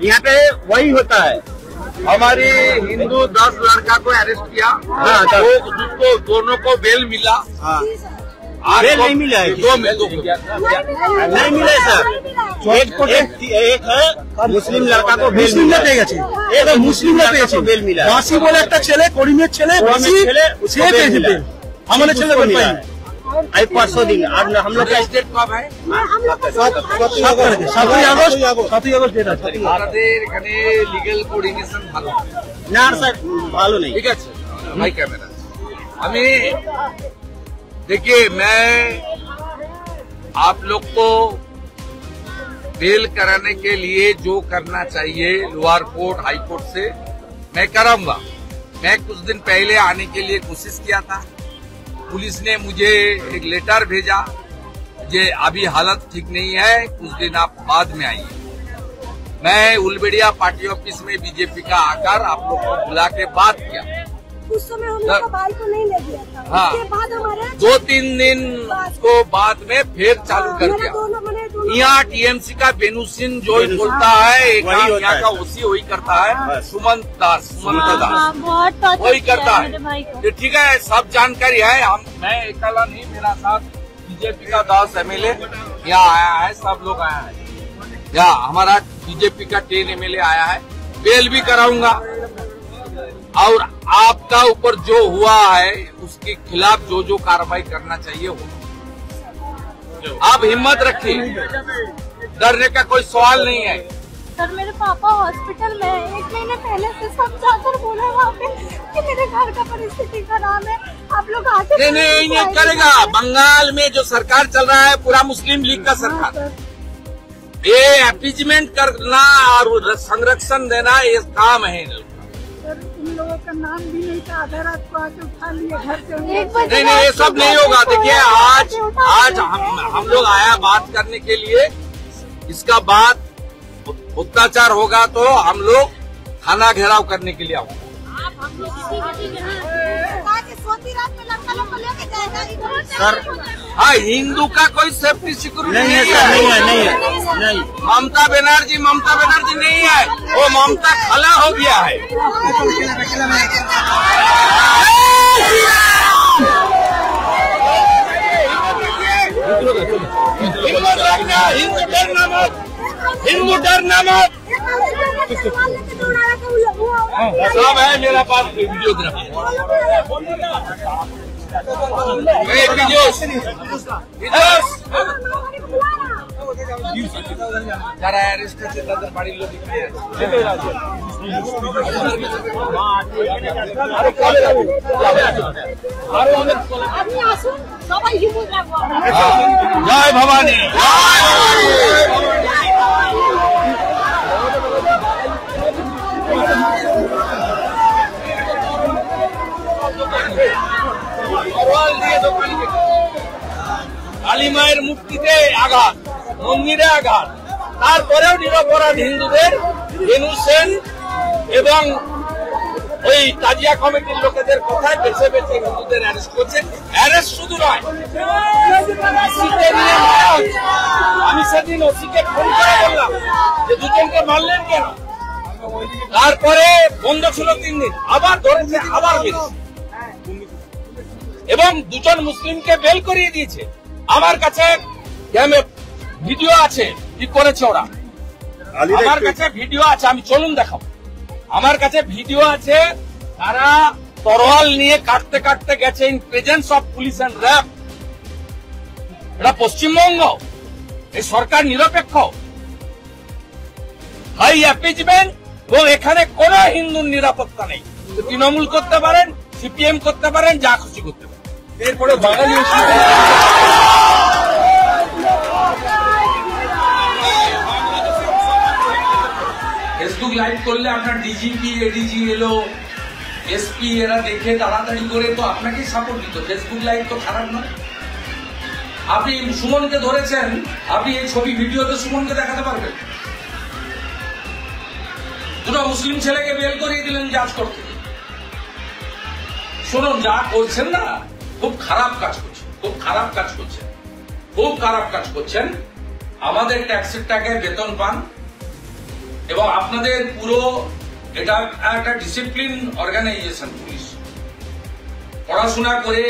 यहाँ पे वही होता है। हमारी हिंदू 10 लड़का को अरेस्ट किया, हाँ, तो दोनों को बेल मिला। हाँ, बेल नहीं मिला है, दो नहीं मिला है सर। एक है मुस्लिम लड़का को बेल मिला, एक मुस्लिम लड़का को बेल मिला। बासी बोले एक छेले करीमेर छेले बासी बेल हमारे छेले को मिला है। आई परसों दिन आज हम लोग का स्टेट कब है? 7 আগস্ট डेट আছে। আমাদের এখানে লিগ্যাল কোঅর্ডিনেশন ভালো না স্যার, ভালো नहीं। ठीक है भाई कैमरा हमें देखिए, मैं आप लोग को बेल कराने के लिए जो करना चाहिए लोअर कोर्ट हाई कोर्ट से मैं कराऊंगा। मैं कुछ दिन पहले आने के लिए कोशिश किया था, पुलिस ने मुझे एक लेटर भेजा, ये अभी हालत ठीक नहीं है, कुछ दिन आप बाद में आइए। मैं उलबेड़िया पार्टी ऑफिस में बीजेपी का आकर आप लोग को बुला के बात किया। उस समय हम लोग बाइक को नहीं ले दिया था। हाँ, उसके बाद हमारे 2-3 दिन को बाद में फिर चालू कर दिया। यहाँ टीएमसी का बेनू सिंह जो बोलता है, एक यहाँ का ओसी वही करता है, सुमंत दास वही करता है। ठीक है, सब जानकारी है। मैं अकेला नहीं, मेरा साथ बीजेपी का 10 एमएलए यहाँ आया है, सब लोग आया है। यहाँ हमारा बीजेपी का 10 एमएलए आया है। बेल भी कराऊंगा और आपका ऊपर जो हुआ है उसके खिलाफ जो कार्रवाई करना चाहिए हो। आप हिम्मत रखिए, डरने का कोई सवाल नहीं है। सर मेरे पापा हॉस्पिटल में 1 महीने पहले से सब जाकर बोला वहाँ पे कि मेरे घर का परिस्थिति खराब है, आप लोग आके नहीं करेगा। बंगाल में जो सरकार चल रहा है पूरा मुस्लिम लीग का सरकार, ये अपीजमेंट करना और संरक्षण देना ये काम है। इन लोगों का नाम भी नहीं था, आधा रात को आके उठा लिए घर से। नहीं, ये सब नहीं होगा। देखिए, आज हम लोग आया बात करने के लिए, इसका बाद अत्याचार होगा तो हम लोग थाना घेराव करने के लिए आऊंगा। सर हाँ, हिंदू का कोई सेफ्टी सिक्योरिटी नहीं है सर, नहीं। ममता बनर्जी नहीं है, वो ममता खला हो गया है। हिंदू डरना मत। सब है मेरा पास वीडियोग्राफी, যারা অ্যারেস্ট আছে তাদের বাড়ির লোক জয় ভবানী। কালী মায়ের মুক্তিতে আঘাত, মন্দিরে আঘাত, তারপরেও নিরপরাধ হিন্দুদের ইনোসেন্ট এবং ওই তাজিয়া কমিটির লোকেদের কথায় বেছে বেছে হিন্দুদের অ্যারেস্ট করছে। অ্যারেস্ট শুধু নয়, আমি সেদিন ওসিকে ফোন করে বললাম যে দুজনকে মারলেন কেন, তারপরে বন্ধ ছিল 3 দিন, আবার ধরেছে, আবার বেরিয়েছে এবং 2 জন মুসলিমকে বেল করিয়ে দিয়েছে। আমার কাছে ভিডিও আছে কি করেছে ওরা, আমার কাছে ভিডিও আছে, আমি চলুন দেখাবো। আমার কাছে ভিডিও আছে, তারা তরোয়াল নিয়ে কাটতে কাটতে গেছে in presence of police and RAB. এটা পশ্চিমবঙ্গ, এই সরকার নিরপেক্ষ, হাই অ্যাপিজমেন্ট এবং এখানে কোন হিন্দুর নিরাপত্তা নেই। তৃণমূল করতে পারেন, সিপিএম করতে পারেন, যা খুশি করতে পারেন। এরপরে বাঙালি ফেসবুক লাইভ করলে আপনার ডিজিপি, এডিজি এলো, এসপি এরা দেখে তাড়াতাড়ি করে তো আপনাকে সাপোর্ট দিত। ফেসবুক লাইভ তো খারাপ নয়। আপনি সুমনকে ধরেছেন, আপনি এই ছবি ভিডিওতে সুমনকে দেখাতে পারবেন। 2 মুসলিম ছেলেকে বেল করিয়ে দিলেন জাজ করতে। শুনুন, যা করছেন না, খুব খারাপ কাজ করছেন, খুব খারাপ কাজ করছেন, খুব খারাপ কাজ করছেন। আমাদের ট্যাক্সের টাকায় বেতন পান এবং আপনাদের পুরো এটা একটা ডিসিপ্লিন অর্গানাইজেশন পুলিশ, পড়াশোনা করে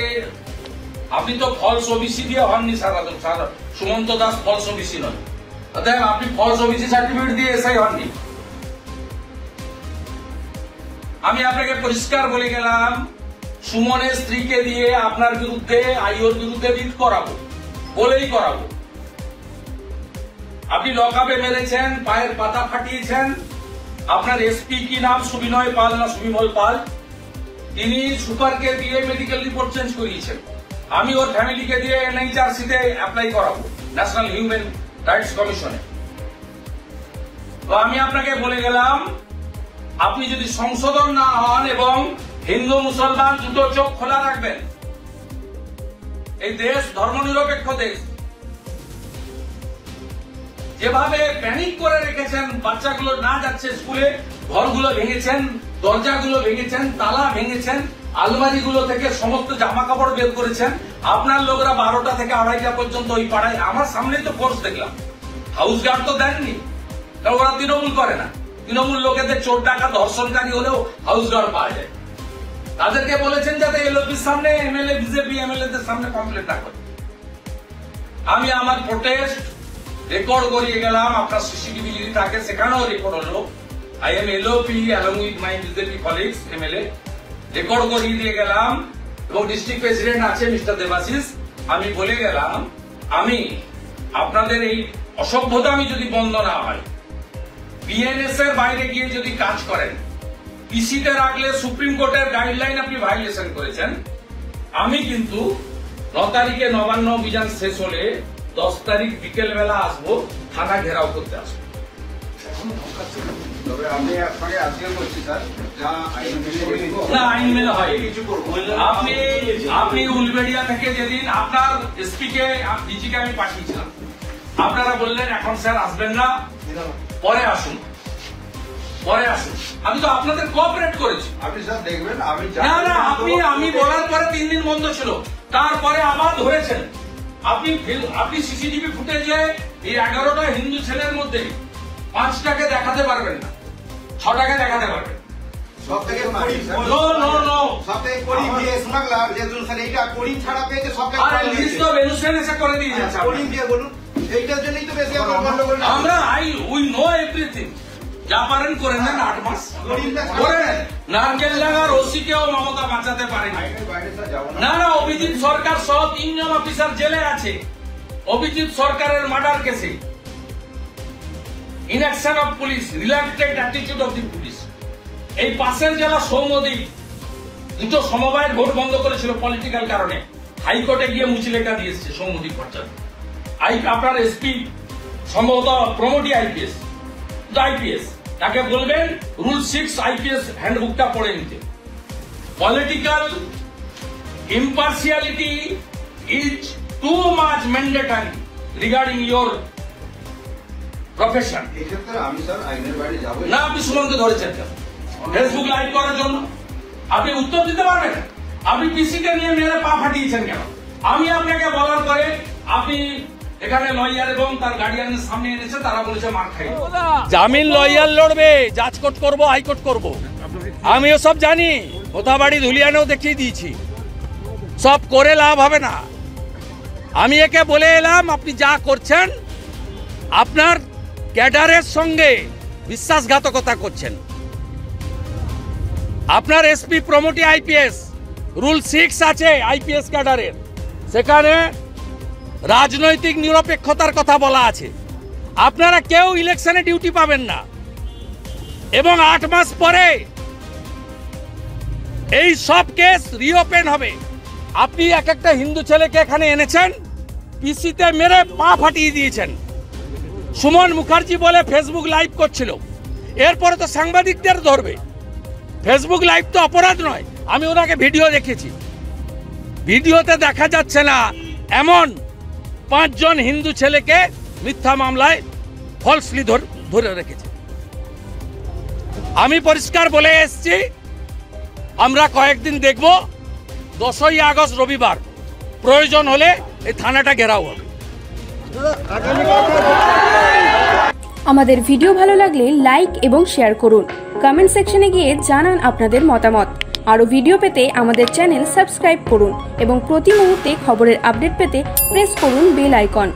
আপনি তো ফলস ওবিসি দিয়ে হননি sir, Sumanta Das false OBC নয়, অতএব আপনি ফলস ওবিসি সার্টিফিকেট দিয়ে এসআই হননি। আমি আপনাকে পরিষ্কার বলে গেলাম, সুমনের স্ত্রীকে দিয়ে আপনার বিরুদ্ধে আইওর বিরুদ্ধে রিট করাবো, বলেই করাবো। আপনি লকআপে মেরেছেন, পায়ের পাতা ফাটিয়েছেন। আপনার এসপি কি নাম, সুবিনয় পাল না সুবিমল পাল, তিনি সুপারকে দিয়ে মেডিকেল রিপোর্ট চেঞ্জ করিয়েছেন। আমি ওর ফ্যামিলিকে দিয়ে NHRC তে অ্যাপ্লাই করাবো, ন্যাশনাল হিউম্যান রাইটস কমিশনে। তো আমি আপনাকে বলে গেলাম, আপনি যদি সংশোধন না হন এবং হিন্দু মুসলমান দুটো চোখ খোলা রাখবেন, এই দেশ ধর্মনিরপেক্ষ দেশ, যেভাবে প্যানিক করে রেখেছেন, বাচ্চাগুলো না যাচ্ছে স্কুলে, ঘরগুলো ভেঙেছেন, দরজাগুলো ভেঙেছেন, তালা ভেঙেছেন, আলমারিগুলো থেকে সমস্ত জামা কাপড় বের করেছেন। আপনার লোকরা 12টা থেকে 2:30টা পর্যন্ত ওই পাড়ায়, আমার সামনেই তো ফোর্স দেখলাম, হাউস গার্ড তো দেননি, কারণ ওরা তৃণমূল করে না। তৃণমূল লোকেদের চোর ডাকা ধর্ষণকারী হলেও হাউস গার্ড পাওয়া যায়। তাদেরকে বলেছেন যাতে এলওপির সামনে এমএলএ, বিজেপি এমএলএ দের সামনে কমপ্লেন না করে। আমি আমার প্রোটেস্ট রেকর্ড করিয়ে গেলাম, আপনার সিসিটিভি যদি থাকে সেখানেও রেকর্ড হলো। I am LOP along with my BJP colleagues MLA, record করিয়ে দিয়ে গেলাম। এবং ডিস্ট্রিক্ট প্রেসিডেন্ট আছে মিস্টার দেবাশিস, আমি বলে গেলাম, আমি আপনাদের এই অসভ্যতা আমি যদি বন্ধ না হয়, বিএনএস এর বাইরে গিয়ে যদি কাজ করেন, পিসিতে রাখলে সুপ্রিম কোর্টের গাইডলাইন আপনি ভাইলেশন করেছেন। আমি কিন্তু 9 তারিখে নবান্ন অভিযান শেষ হলে 10 তারিখ বিকেল বেলা আসবো, থানা ঘেরাও করতে আসবো। তবে আমি আপনাকে আজকে বলছি স্যার, যা না আইন মেনে হয় কিছু করবো। আপনি উলবেড়িয়া থেকে যেদিন আপনার এসপি কে ডিজিকে আমি পাঠিয়েছিলাম, আপনারা বললেন এখন স্যার আসবেন না, পরে আসুন, পরে আসুন। আমি তো আপনাদের কোঅপারেট করেছি। আপনি স্যার দেখবেন, আমি না না, আমি বলার পরে 3 দিন বন্ধ ছিল, তারপরে আবার ধরেছেন। আপনি সিসিটিভি ফুটেজে এই 11টা হিন্দু ছেলের মধ্যে 5টাকে দেখাতে পারবেন না, 6টাকে দেখাতে পারবেন। সব থেকে সব থেকে করি দিয়ে স্মাগলার যে স্যার এইটা করি ছাড়া পেয়েছে, সব থেকে আর লিস্ট তো বেনুসেন এসে করে দিয়ে যাচ্ছে। করি দিয়ে বলুন, এইটার জন্যই তো বেশি আমরা গন্ডগোল। আমরা উই নো এভরিথিং, যা পারেন করে নেন। 8 মাস করে নেন। নারকেল ডাঙ্গার ওসিকেও মমতা বাঁচাতে পারেনি। না না, অভিজিৎ সরকার সহ 3 জন অফিসার জেলে আছে অভিজিৎ সরকারের মার্ডার কেসে। Inaction of police, রিল্যাক্টেড attitude of the police. এই পাশের জেলা সৌমদ্বীপ 2টো সমবায়ের ভোট বন্ধ করেছিল পলিটিক্যাল কারণে, হাইকোর্টে গিয়ে মুচলেখা দিয়েছে সৌমদ্বীপ পর্যন্ত। আপনার এসপি সম্ভবত প্রমোটি আইপিএস, তাকে বলবেন রুল 6 আইপিএস হ্যান্ডবুকটা পড়ে নিতে। Political ইম্পার্সিয়ালিটি is too much mandatory regarding your profession. এক্ষেত্রে আমি স্যার আইনের বাইরে যাব না। আপনি সুমনকে ধরেছেন কেন ফেসবুক লাইভ করার জন্য? আপনি উত্তর দিতে পারবেন? আপনি পিসিকে নিয়ে মেরে পা ফাটিয়েছেন কেন? আমি আপনাকে বলার পরে আপনি এখানে লয়ার এবং তার গার্ডিয়ানের সামনে এনেছে, তারা বলেছে মার খাই। জামিন লয়ার লড়বে, জাজকোর্ট করব, হাইকোর্ট করব, আমি সব জানি। কোথাবাড়ি ধুলিয়ানেও দেখিয়ে দিয়েছি, সব করে লাভ হবে না। আমি একে বলে এলাম, আপনি যা করছেন আপনার ক্যাডারের সঙ্গে বিশ্বাসঘাতকতা করছেন। আপনার এসপি প্রমোটি আইপিএস, রুল 6 আছে আইপিএস ক্যাডারের, সেখানে রাজনৈতিক নিরপেক্ষতার কথা বলা আছে। আপনারা কেউ ইলেকশনে ডিউটি পাবেন না এবং 8 মাস পরে এই সব কেস রিওপেন হবে। আপনি একটা হিন্দু ছেলেকে এখানে এনেছেন, পিসিতে মেরে পা ফাটিয়ে দিয়েছেন। সুমন মুখার্জি বলে ফেসবুক লাইভ করছিল, এরপরে তো সাংবাদিকদের ধরবে। ফেসবুক লাইভ তো অপরাধ নয়। আমি ওনাকে ভিডিও দেখেছি, ভিডিওতে দেখা যাচ্ছে না এমন 5 জন হিন্দু ছেলেকে মিথ্যা মামলায় ফলসলি ধরে রেখেছে। আমি পরিষ্কার বলে এসেছি, আমরা কয়েকদিন দেখব। 10ই আগস্ট রবিবার প্রয়োজন হলে এই থানাটা ঘেরাও হবে। আমাদের ভিডিও ভালো লাগলে লাইক এবং শেয়ার করুন। কমেন্ট সেকশনে গিয়ে জানান আপনাদের মতামত। আরও ভিডিও পেতে আমাদের চ্যানেল সাবস্ক্রাইব করুন এবং প্রতি মুহূর্তে খবরের আপডেট পেতে প্রেস করুন বেল আইকন।